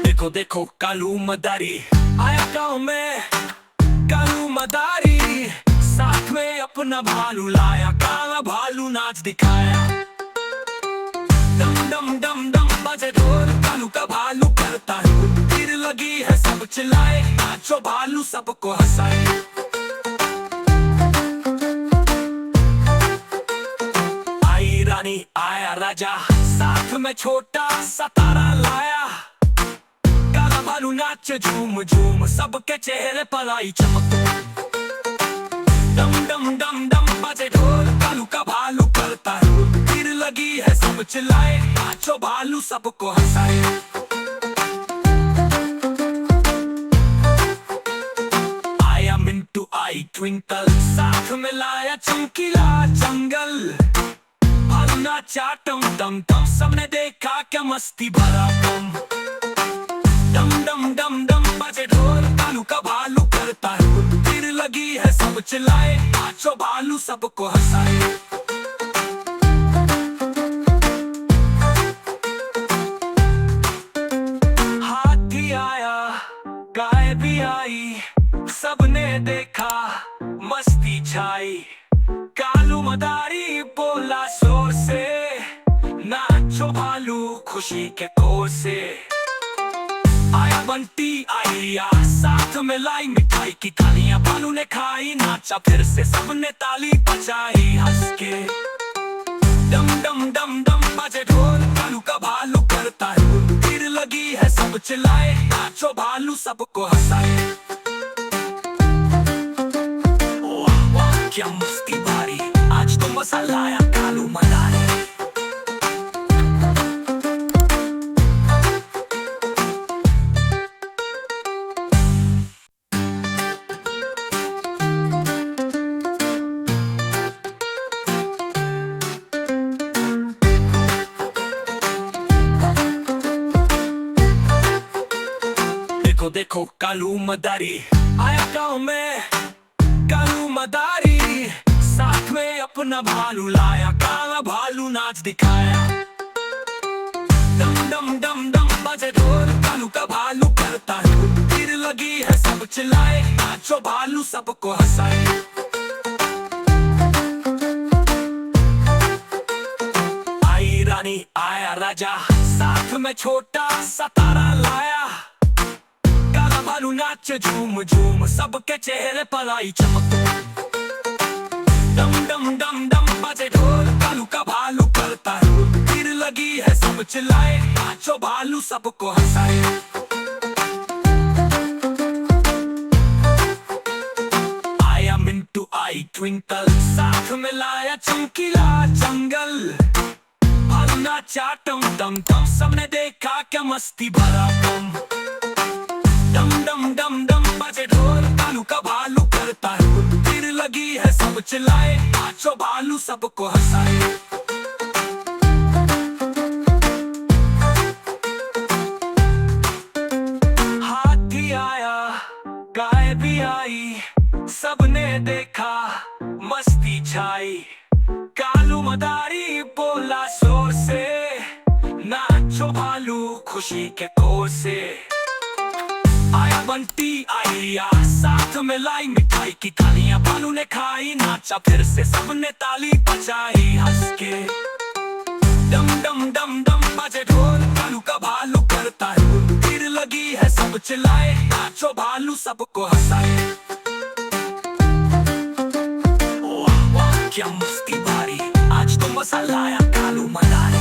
देखो देखो कालू मदारी आया गाँव में। कालू मदारी साथ में अपना भालू लाया, काला भालू नाच दिखाया। डम डम डम डम बजे ढोल, कालू का भालू करता है तीर लगी है सब चिल्लाए, नाचो भालू सबको हंसाए। आई रानी आया राजा, साथ में छोटा सा तारा लाया। काला भालू नाचे झूम झूम, सबके चेहरे पर आई चमक। डम डम डम डम बजे ढोल, कालू का भालू करता है तीर लगी है सब चिल्लाए, नाचो भालू सबको हंसाए। आया मिंटू आई ट्विंकल, साथ में लाया चमकीला जंगल। भालू नाचा टम टम टम, सबने देखा क्या मस्ती भरा दम। डम डम डम डम बजे ढोल, कालू का भालू करता है तीर लगी है सब चिल्लाए, नाचो भालू सबको हंसाए। हाथी आया गाय भी आई, सबने देखा मस्ती छाई। कालू मदारी बोला जोर से, नाचो भालू खुशी के कोर से। आया बंटी आया, साथ में लाई मिठाई की थालियां, भालू ने खाई नाचा फिर से, सबने ताली बजाई हंस के। डम डम डम डम बजे ढोल, कालू का भालू करता है तीर लगी है सब चिल्लाए, नाचो भालू सबको हंसाए। वाह वाह क्या मस्ती भारी, आज तो मजा लाया कालू मदारी। देखो देखो कालू मदारी आया गाँव में। कालू मदारी साथ में अपना भालू लाया, काला भालू नाच दिखाया। डम डम डम डम बजे ढोल, कालू का भालू करता है तीर लगी है सब चिल्लाए, नाचो भालू सबको हंसाए। आई रानी आया राजा, साथ में छोटा सा तारा लाया। भालू नाचे झूम झूम, सबके चेहरे पर आई चमक। डम डम डम डम बजे ढोल, कालू का भालू करता है तीर लगी है सब चिल्लाए, नाचो भालू सबको हंसाए। आया मिंटू आई ट्विंकल, साथ में लाया चमकीला जंगल। भालू नाचा टम टम टम, सबने देखा क्या मस्ती भरा दम। डम डम डम डम बजे ढोल, कालू का भालू करता है तीर लगी है सब चिल्लाए, नाचो भालू सबको हंसाए। हाथी आया गाय भी आई, सबने देखा मस्ती छाई। कालू मदारी बोला जोर से, नाचो भालू खुशी के कोर से। आया बंटी आया, साथ में लाई मिठाई की थालियां, भालू ने खाई नाचा फिर से, सबने ताली बजाई हंस के। डम डम डम डम बजे ढोल, कालू का भालू करता है तीर लगी है सब चिल्लाए, नाचो भालू सबको हंसाए। वाह वाह क्या मस्ती भारी, आज तो मजा लाया कालू मदारी।